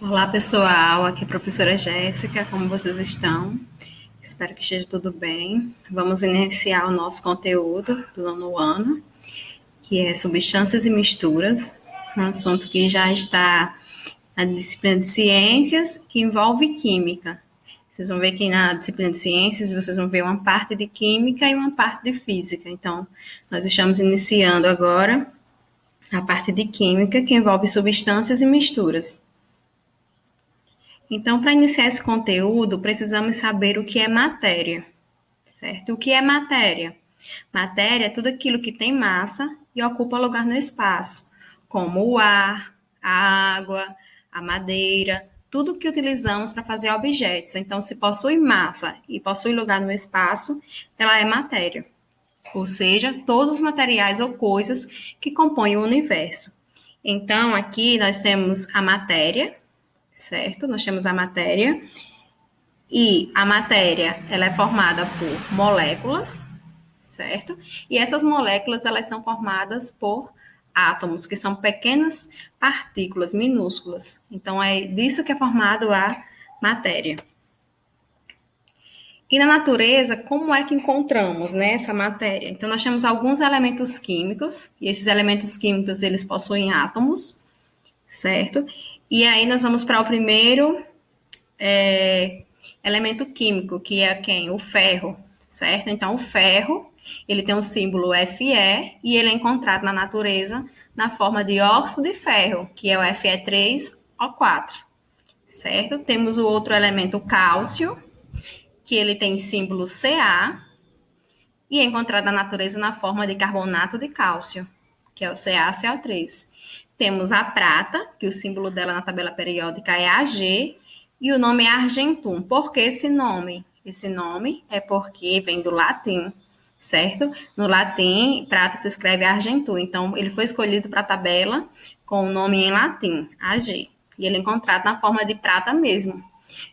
Olá, pessoal. Aqui é a professora Jéssica. Como vocês estão? Espero que esteja tudo bem. Vamos iniciar o nosso conteúdo do nono ano, que é substâncias e misturas, um assunto que já está na disciplina de ciências, que envolve química. Vocês vão ver que na disciplina de ciências vocês vão ver uma parte de química e uma parte de física. Então, nós estamos iniciando agora a parte de química, que envolve substâncias e misturas. Então, para iniciar esse conteúdo, precisamos saber o que é matéria, certo? O que é matéria? Matéria é tudo aquilo que tem massa e ocupa lugar no espaço, como o ar, a água, a madeira, tudo que utilizamos para fazer objetos. Então, se possui massa e possui lugar no espaço, ela é matéria. Ou seja, todos os materiais ou coisas que compõem o universo. Então, aqui nós temos a matéria, certo? Nós temos a matéria e a matéria ela é formada por moléculas, certo? E essas moléculas elas são formadas por átomos, que são pequenas partículas minúsculas. Então é disso que é formado a matéria. E na natureza, como é que encontramos, né, essa matéria? Então nós temos alguns elementos químicos, e esses elementos químicos eles possuem átomos, certo? E aí nós vamos para o primeiro elemento químico, que é quem? O ferro, certo? Então, o ferro, ele tem o símbolo Fe e ele é encontrado na natureza na forma de óxido de ferro, que é o Fe3O4, certo? Temos o outro elemento cálcio, que ele tem símbolo Ca e é encontrado na natureza na forma de carbonato de cálcio, que é o CaCO3. Temos a prata, que o símbolo dela na tabela periódica é Ag, e o nome é argentum. Por que esse nome? Esse nome é porque vem do latim, certo? No latim, prata se escreve argentum. Então, ele foi escolhido para a tabela com o nome em latim, Ag. E ele é encontrado na forma de prata mesmo.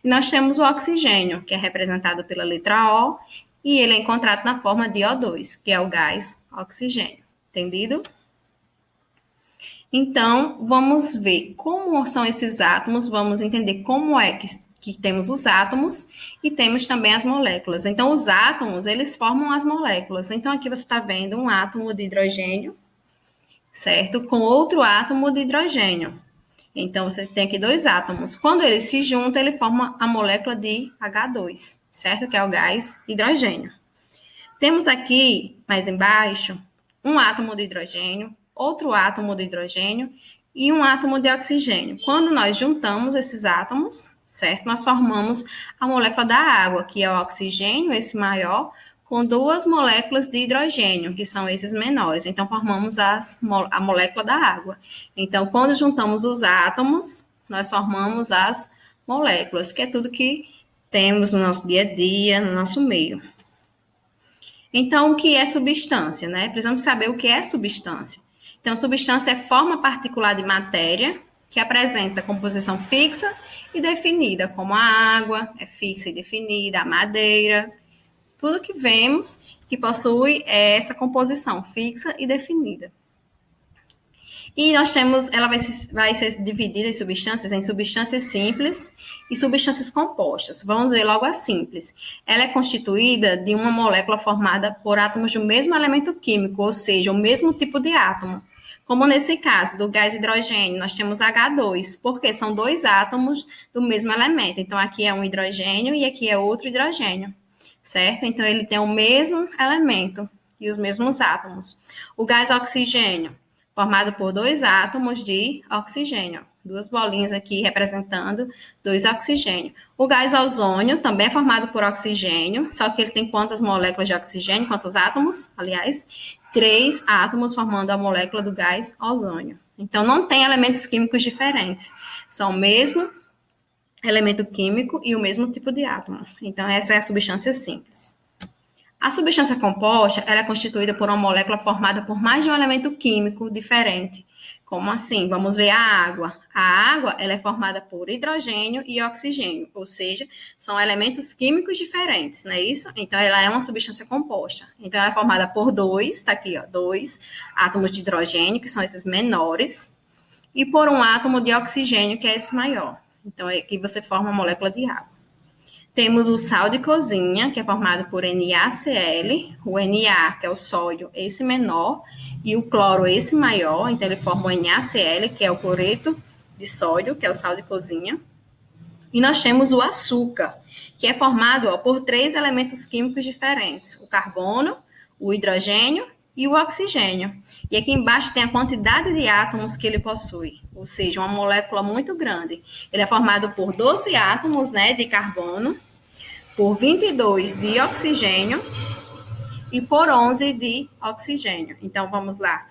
E nós temos o oxigênio, que é representado pela letra O, e ele é encontrado na forma de O2, que é o gás oxigênio. Entendido? Então, vamos ver como são esses átomos, vamos entender como é que temos os átomos e temos também as moléculas. Então, os átomos, eles formam as moléculas. Então, aqui você está vendo um átomo de hidrogênio, certo? Com outro átomo de hidrogênio. Então, você tem aqui dois átomos. Quando eles se juntam, ele forma a molécula de H2, certo? Que é o gás hidrogênio. Temos aqui, mais embaixo, um átomo de hidrogênio, outro átomo de hidrogênio e um átomo de oxigênio. Quando nós juntamos esses átomos, certo? Nós formamos a molécula da água, que é o oxigênio, esse maior, com duas moléculas de hidrogênio, que são esses menores. Então, formamos a molécula da água. Então, quando juntamos os átomos, nós formamos as moléculas, que é tudo que temos no nosso dia a dia, no nosso meio. Então, o que é substância, né? Precisamos saber o que é substância. Então, substância é forma particular de matéria que apresenta composição fixa e definida, como a água é fixa e definida, a madeira, tudo que vemos que possui essa composição fixa e definida. E nós temos, ela vai ser dividida em substâncias simples e substâncias compostas. Vamos ver logo a simples. Ela é constituída de uma molécula formada por átomos do mesmo elemento químico, ou seja, o mesmo tipo de átomo. Como nesse caso do gás hidrogênio, nós temos H2, porque são dois átomos do mesmo elemento. Então, aqui é um hidrogênio e aqui é outro hidrogênio, certo? Então, ele tem o mesmo elemento e os mesmos átomos. O gás oxigênio, formado por dois átomos de oxigênio. Duas bolinhas aqui representando dois oxigênios. O gás ozônio também é formado por oxigênio, só que ele tem quantas moléculas de oxigênio? Quantos átomos? Aliás, 3 átomos formando a molécula do gás ozônio. Então, não tem elementos químicos diferentes. São o mesmo elemento químico e o mesmo tipo de átomo. Então, essa é a substância simples. A substância composta ela é constituída por uma molécula formada por mais de um elemento químico diferente. Como assim? Vamos ver a água. A água ela é formada por hidrogênio e oxigênio, ou seja, são elementos químicos diferentes, não é isso? Então, ela é uma substância composta. Então, ela é formada por dois, está aqui, ó, dois átomos de hidrogênio, que são esses menores, e por um átomo de oxigênio, que é esse maior. Então, aqui você forma a molécula de água. Temos o sal de cozinha, que é formado por NaCl, o Na, que é o sódio, esse menor, e o cloro, esse maior, então ele forma o NaCl, que é o cloreto de sódio, que é o sal de cozinha. E nós temos o açúcar, que é formado por 3 elementos químicos diferentes: o carbono, o hidrogênio e o oxigênio. E aqui embaixo tem a quantidade de átomos que ele possui, ou seja, uma molécula muito grande. Ele é formado por 12 átomos, né, de carbono, por 22 de oxigênio e por 11 de oxigênio. Então, vamos lá.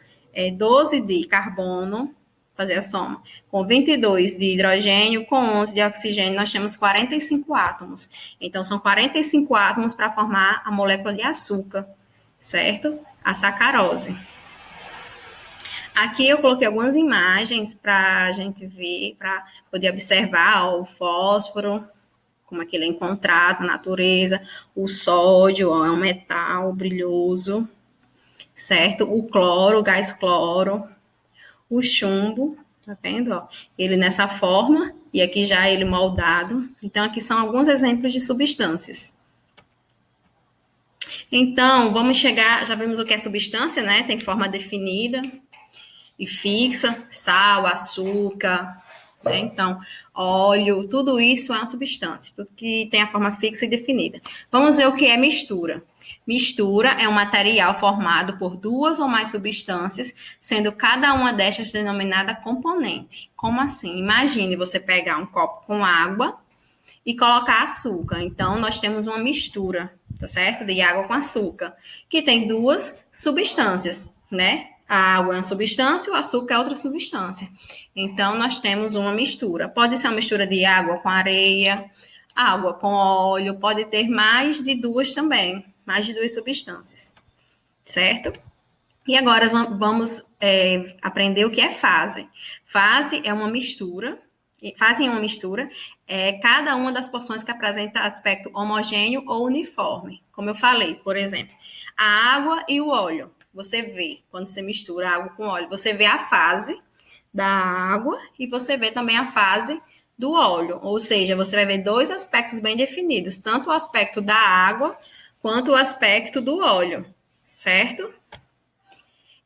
12 de carbono, fazer a soma, com 22 de hidrogênio, com 11 de oxigênio, nós temos 45 átomos. Então, são 45 átomos para formar a molécula de açúcar, certo? A sacarose. Aqui eu coloquei algumas imagens para a gente ver, para poder observar o fósforo, como é que ele é encontrado na natureza, o sódio, ó, é um metal brilhoso, certo? O cloro, o gás cloro, o chumbo, tá vendo? Ó? Ele nessa forma, e aqui já ele moldado. Então, aqui são alguns exemplos de substâncias. Então, vamos chegar, já vimos o que é substância, né? Tem forma definida e fixa, sal, açúcar, né? Então, óleo, tudo isso é uma substância, tudo que tem a forma fixa e definida. Vamos ver o que é mistura. Mistura é um material formado por 2 ou mais substâncias, sendo cada uma destas denominada componente. Como assim? Imagine você pegar um copo com água e colocar açúcar. Então, nós temos uma mistura, tá certo? De água com açúcar, que tem 2 substâncias, né? A água é uma substância, o açúcar é outra substância. Então, nós temos uma mistura. Pode ser uma mistura de água com areia, água com óleo, pode ter mais de 2 também, mais de 2 substâncias, certo? E agora vamos aprender o que é fase. Fase é uma mistura. Fase é uma mistura, cada uma das porções que apresenta aspecto homogêneo ou uniforme. Como eu falei, por exemplo, a água e o óleo. Você vê, quando você mistura água com óleo, você vê a fase da água e você vê também a fase do óleo. Ou seja, você vai ver 2 aspectos bem definidos, tanto o aspecto da água quanto o aspecto do óleo, certo?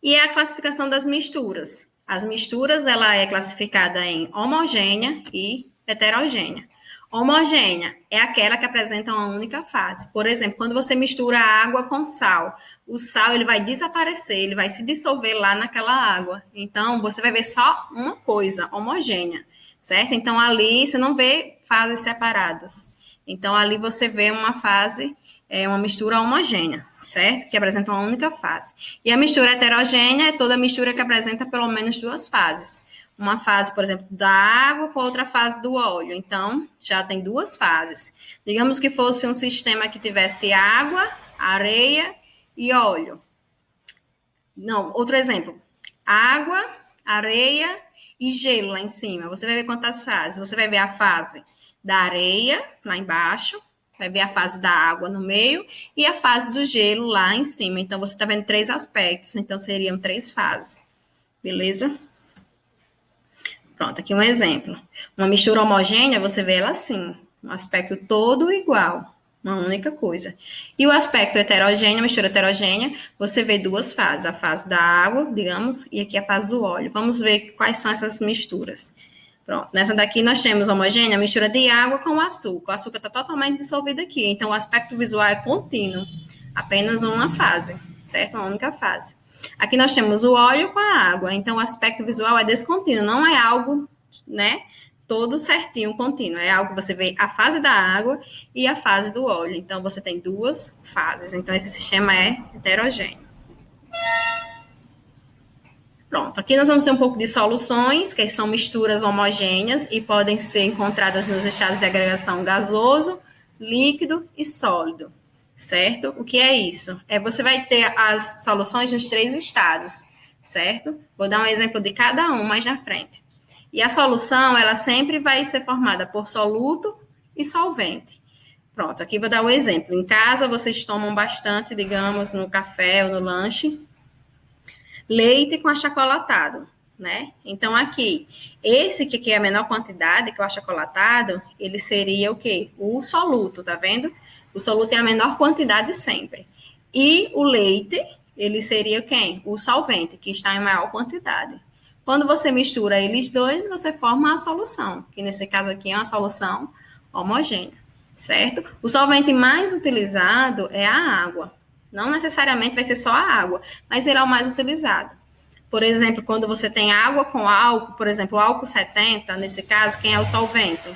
E a classificação das misturas. As misturas, ela é classificada em homogênea e heterogênea. Homogênea é aquela que apresenta uma única fase. Por exemplo, quando você mistura água com sal, o sal ele vai desaparecer, ele vai se dissolver lá naquela água. Então, você vai ver só uma coisa, homogênea, certo? Então, ali você não vê fases separadas. Então, ali você vê uma fase, uma mistura homogênea, certo? Que apresenta uma única fase. E a mistura heterogênea é toda mistura que apresenta pelo menos 2 fases. Uma fase, por exemplo, da água com outra fase do óleo. Então, já tem 2 fases. Digamos que fosse um sistema que tivesse água, areia e óleo. Não, outro exemplo. Água, areia e gelo lá em cima. Você vai ver quantas fases. Você vai ver a fase da areia lá embaixo, vai ver a fase da água no meio e a fase do gelo lá em cima. Então, você está vendo 3 aspectos. Então, seriam 3 fases. Beleza? Pronto, aqui um exemplo. Uma mistura homogênea, você vê ela assim, um aspecto todo igual, uma única coisa. E o aspecto heterogêneo, a mistura heterogênea, você vê 2 fases, a fase da água, digamos, e aqui a fase do óleo. Vamos ver quais são essas misturas. Pronto, nessa daqui nós temos homogênea, a mistura de água com açúcar. O açúcar está totalmente dissolvido aqui, então o aspecto visual é contínuo, apenas uma fase, certo? Uma única fase. Aqui nós temos o óleo com a água, então o aspecto visual é descontínuo, não é algo, né, todo certinho, contínuo, é algo que você vê a fase da água e a fase do óleo, então você tem 2 fases, então esse sistema é heterogêneo. Pronto, aqui nós vamos ter um pouco de soluções, que são misturas homogêneas e podem ser encontradas nos estados de agregação gasoso, líquido e sólido. Certo? O que é isso? Você vai ter as soluções nos 3 estados, certo? Vou dar um exemplo de cada um mais na frente. E a solução, ela sempre vai ser formada por soluto e solvente. Pronto, aqui vou dar um exemplo. Em casa, vocês tomam bastante, digamos, no café ou no lanche, leite com achocolatado. né? Então, aqui, esse que aqui é a menor quantidade, que é o achocolatado, ele seria o quê? O soluto, tá vendo? O soluto é a menor quantidade sempre. E o leite, ele seria quem? O solvente, que está em maior quantidade. Quando você mistura eles dois, você forma a solução, que nesse caso aqui é uma solução homogênea, certo? O solvente mais utilizado é a água. Não necessariamente vai ser só a água, mas ele é o mais utilizado. Por exemplo, quando você tem água com álcool, por exemplo, o álcool 70, nesse caso, quem é o solvente?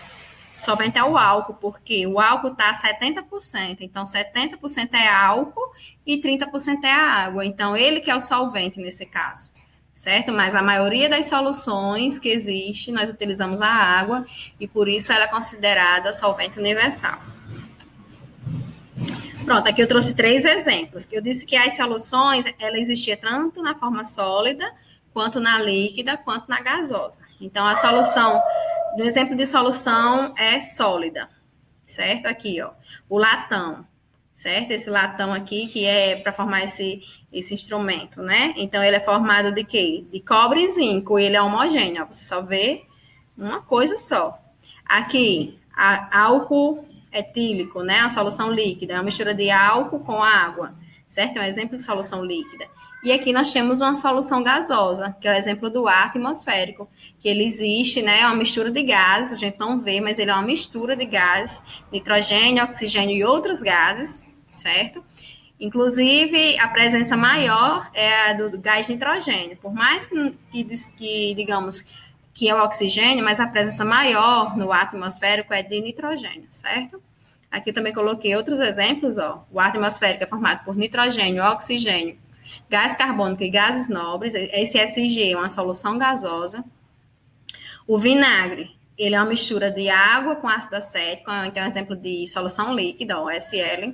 O solvente é o álcool, porque o álcool está a 70%, então 70% é álcool e 30% é a água. Então, ele que é o solvente nesse caso, certo? Mas a maioria das soluções que existe, nós utilizamos a água e por isso ela é considerada solvente universal. Pronto, aqui eu trouxe 3 exemplos. Eu disse que as soluções, ela existia tanto na forma sólida, quanto na líquida, quanto na gasosa. Então, a solução, do exemplo de solução é sólida, certo? Aqui, ó, o latão, certo? Esse latão aqui, que é para formar esse instrumento, né? Então, ele é formado de quê? De cobre e zinco, ele é homogêneo, você só vê uma coisa só. Aqui, álcool etílico, né? A solução líquida, é uma mistura de álcool com água, certo? É um exemplo de solução líquida. E aqui nós temos uma solução gasosa, que é o exemplo do ar atmosférico, que ele existe, né? É uma mistura de gases, a gente não vê, mas ele é uma mistura de gases, nitrogênio, oxigênio e outros gases, certo? Inclusive, a presença maior é a do gás nitrogênio. Por mais que digamos, que é o oxigênio, mas a presença maior no ar atmosférico é de nitrogênio, certo? Aqui eu também coloquei outros exemplos, ó. O ar atmosférico é formado por nitrogênio, oxigênio, gás carbônico e gases nobres. Esse SG é uma solução gasosa. O vinagre, ele é uma mistura de água com ácido acético, então é um exemplo de solução líquida, ó, SL.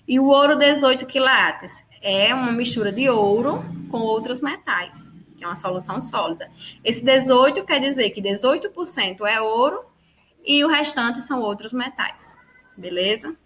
E o ouro 18 quilates é uma mistura de ouro com outros metais, que é uma solução sólida. Esse 18 quer dizer que 18% é ouro e o restante são outros metais. Beleza?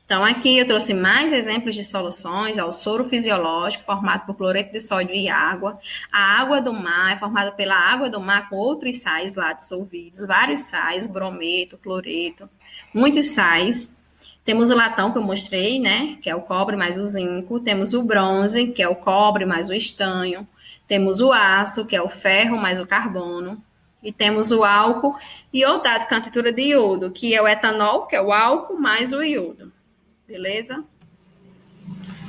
Então, aqui eu trouxe mais exemplos de soluções, ó, o soro fisiológico, formado por cloreto de sódio e água. A água do mar é formada pela água do mar com outros sais lá dissolvidos, vários sais, brometo, cloreto, muitos sais. Temos o latão, que eu mostrei, né, que é o cobre mais o zinco. Temos o bronze, que é o cobre mais o estanho. Temos o aço, que é o ferro mais o carbono. E temos o álcool iodado com a textura de iodo, que é o etanol, que é o álcool mais o iodo. Beleza?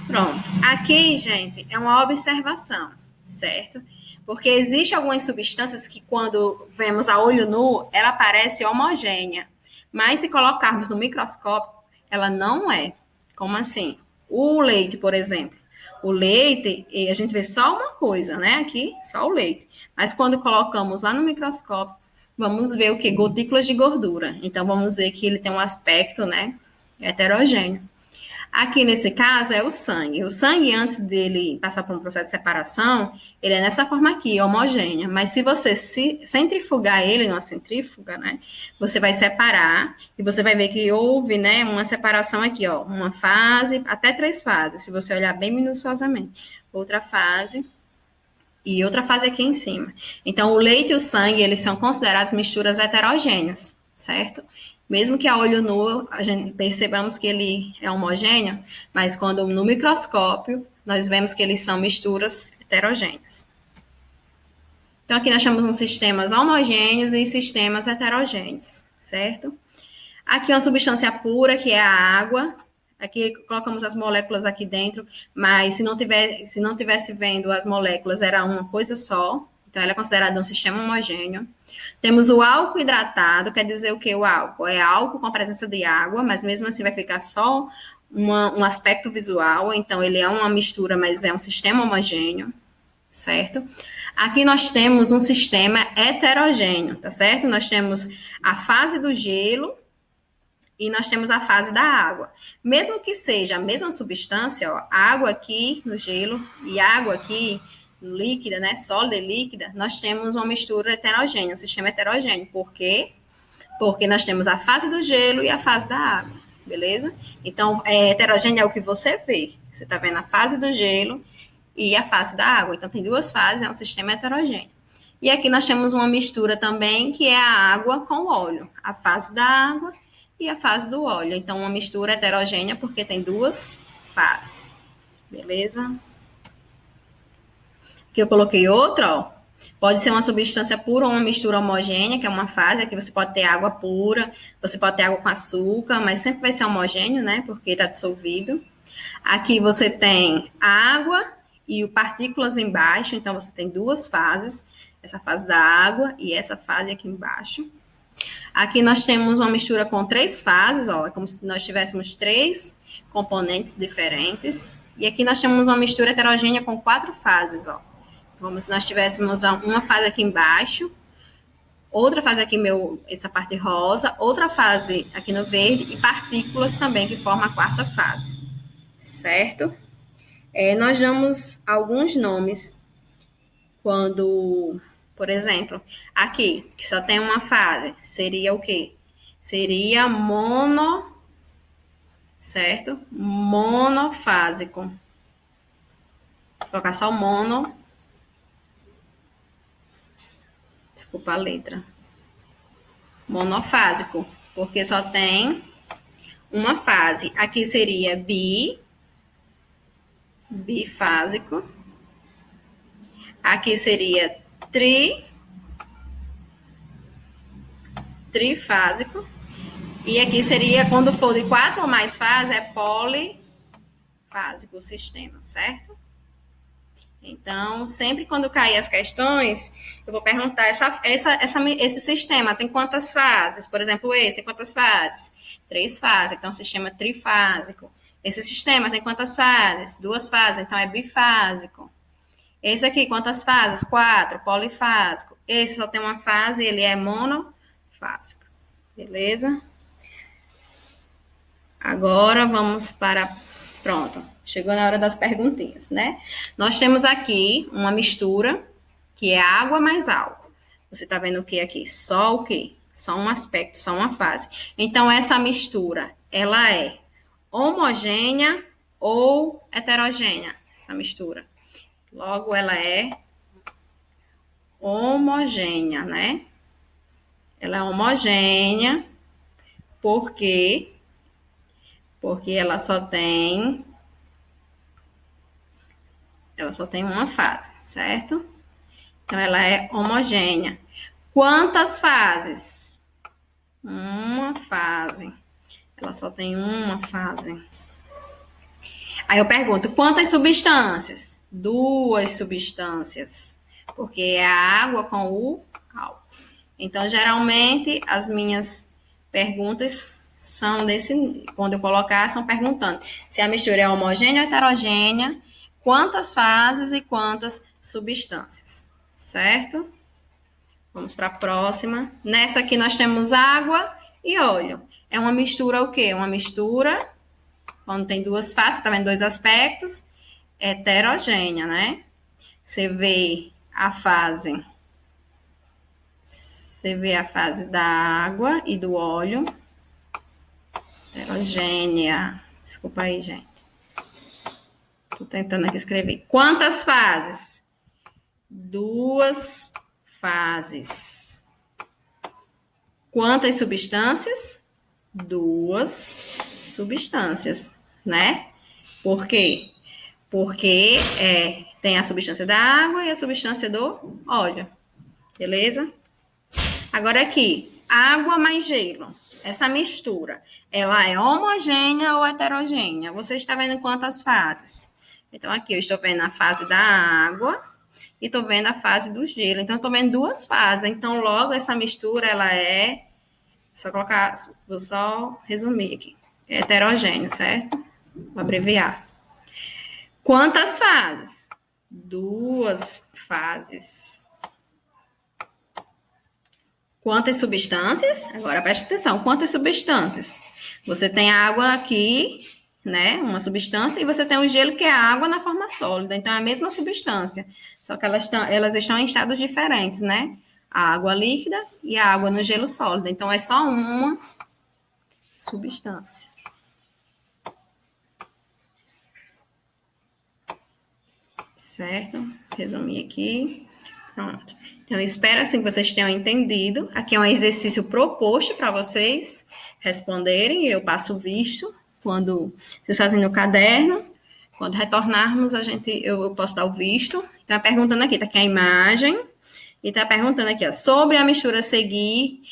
Pronto. Aqui, gente, é uma observação, certo? Porque existem algumas substâncias que, quando vemos a olho nu, ela parece homogênea. Mas, se colocarmos no microscópio, ela não é. Como assim? O leite, por exemplo. O leite, a gente vê só uma coisa, né? Aqui, só o leite. Mas, quando colocamos lá no microscópio, vamos ver o que? Gotículas de gordura. Então, vamos ver que ele tem um aspecto, né? Heterogêneo. Aqui, nesse caso, é o sangue. O sangue, antes dele passar por um processo de separação, ele é nessa forma aqui, homogênea. Mas se você centrifugar ele numa centrífuga, né, você vai separar e você vai ver que houve, né, uma separação aqui, ó, uma fase, até 3 fases, se você olhar bem minuciosamente. Outra fase e outra fase aqui em cima. Então, o leite e o sangue, eles são considerados misturas heterogêneas, certo? Mesmo que a olho nu a gente percebamos que ele é homogêneo, mas quando no microscópio nós vemos que eles são misturas heterogêneas. Então aqui nós temos uns sistemas homogêneos e sistemas heterogêneos, certo? Aqui uma substância pura, que é a água. Aqui colocamos as moléculas aqui dentro, mas se não tivesse vendo as moléculas, era uma coisa só. Então ela é considerada um sistema homogêneo. Temos o álcool hidratado, quer dizer o que o álcool? É álcool com a presença de água, mas mesmo assim vai ficar só um aspecto visual, então ele é uma mistura, mas é um sistema homogêneo, certo? Aqui nós temos um sistema heterogêneo, tá certo? Nós temos a fase do gelo e nós temos a fase da água. Mesmo que seja a mesma substância, ó, água aqui no gelo e água aqui líquida, né, sólida e líquida, nós temos uma mistura heterogênea, um sistema heterogêneo. Por quê? Porque nós temos a fase do gelo e a fase da água, beleza? Então, heterogêneo é o que você vê. Você está vendo a fase do gelo e a fase da água. Então, tem duas fases, é um sistema heterogêneo. E aqui nós temos uma mistura também, que é a água com o óleo. A fase da água e a fase do óleo. Então, uma mistura heterogênea, porque tem duas fases. Beleza? Aqui eu coloquei outra, ó. Pode ser uma substância pura ou uma mistura homogênea, que é uma fase. Aqui você pode ter água pura, você pode ter água com açúcar, mas sempre vai ser homogêneo, né? Porque está dissolvido. Aqui você tem água e partículas embaixo, então você tem duas fases, essa fase da água e essa fase aqui embaixo. Aqui nós temos uma mistura com três fases, ó, é como se nós tivéssemos três componentes diferentes. E aqui nós temos uma mistura heterogênea com quatro fases, ó. Como se nós tivéssemos uma fase aqui embaixo, outra fase aqui, essa parte rosa, outra fase aqui no verde e partículas também que formam a quarta fase, certo? Nós damos alguns nomes quando, por exemplo, aqui, que só tem uma fase, seria o quê? Seria certo? Monofásico. Vou colocar só mono. Desculpa a letra. Monofásico, porque só tem uma fase. Aqui seria bifásico. Aqui seria trifásico. E aqui seria, quando for de 4 ou mais fases, é polifásico o sistema, certo? Então, sempre quando cair as questões, eu vou perguntar, esse sistema tem quantas fases? Por exemplo, esse tem quantas fases? 3 fases, então, sistema trifásico. Esse sistema tem quantas fases? 2 fases, então é bifásico. Esse aqui, quantas fases? 4, polifásico. Esse só tem uma fase, ele é monofásico. Beleza? Agora vamos para... Pronto, chegou na hora das perguntinhas, né? Nós temos aqui uma mistura, que é água mais álcool. Você tá vendo o que aqui? Só o quê? Só um aspecto, só uma fase. Então, essa mistura, ela é homogênea ou heterogênea? Essa mistura. Logo, ela é homogênea, né? Ela é homogênea porque ela só tem uma fase, certo? Então, ela é homogênea. Quantas fases? Uma fase. Ela só tem uma fase. Aí eu pergunto, quantas substâncias? 2 substâncias. Porque é a água com o álcool. Então, geralmente, as minhas perguntas são quando eu colocar, são perguntando se a mistura é homogênea ou heterogênea, quantas fases e quantas substâncias, certo? Vamos para a próxima. Nessa aqui nós temos água e óleo. É uma mistura o quê? Uma mistura, quando tem duas faces, tá vendo? 2 aspectos, heterogênea, né? Você vê a fase da água e do óleo. Heterogênea. Desculpa aí, gente. Tô tentando aqui escrever. Quantas fases? 2 fases. Quantas substâncias? 2 substâncias, né? Por quê? Porque tem a substância da água e a substância do óleo. Beleza? Agora aqui, água mais gelo. Essa mistura, ela é homogênea ou heterogênea? Você está vendo quantas fases? Então, aqui eu estou vendo a fase da água e estou vendo a fase do gelo. Então, estou vendo 2 fases. Então, logo, essa mistura, ela é... vou só resumir aqui. É heterogêneo, certo? Vou abreviar. Quantas fases? 2 fases. Quantas substâncias? Agora preste atenção. Quantas substâncias? Você tem a água aqui, né? Uma substância, e você tem o gelo, que é a água na forma sólida. Então, é a mesma substância. Só que elas estão em estados diferentes, né? A água líquida e a água no gelo sólido. Então, é só uma substância. certo? Resumir aqui. Pronto. Então, espero assim que vocês tenham entendido. Aqui é um exercício proposto para vocês responderem. Eu passo o visto quando vocês fazem no caderno. Quando retornarmos, eu posso dar o visto. Então, perguntando aqui, tá aqui a imagem. E está perguntando aqui, ó, sobre a mistura a seguir,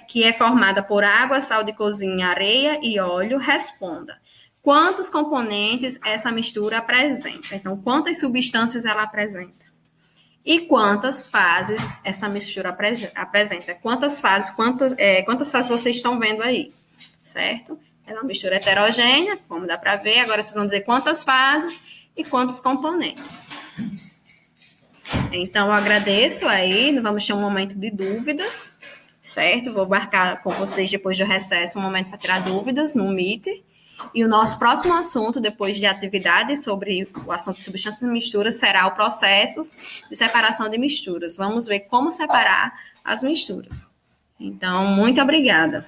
que é formada por água, sal de cozinha, areia e óleo, responda. Quantos componentes essa mistura apresenta? Então, quantas substâncias ela apresenta? E quantas fases essa mistura apresenta? Quantas fases vocês estão vendo aí? Certo? É uma mistura heterogênea, como dá para ver. Agora vocês vão dizer quantas fases e quantos componentes. Então, eu agradeço aí, vamos ter um momento de dúvidas, certo? Vou marcar com vocês depois do recesso um momento para tirar dúvidas no Meet. E o nosso próximo assunto, depois de atividades sobre o assunto de substâncias e misturas, será o processos de separação de misturas. Vamos ver como separar as misturas. Então, muito obrigada.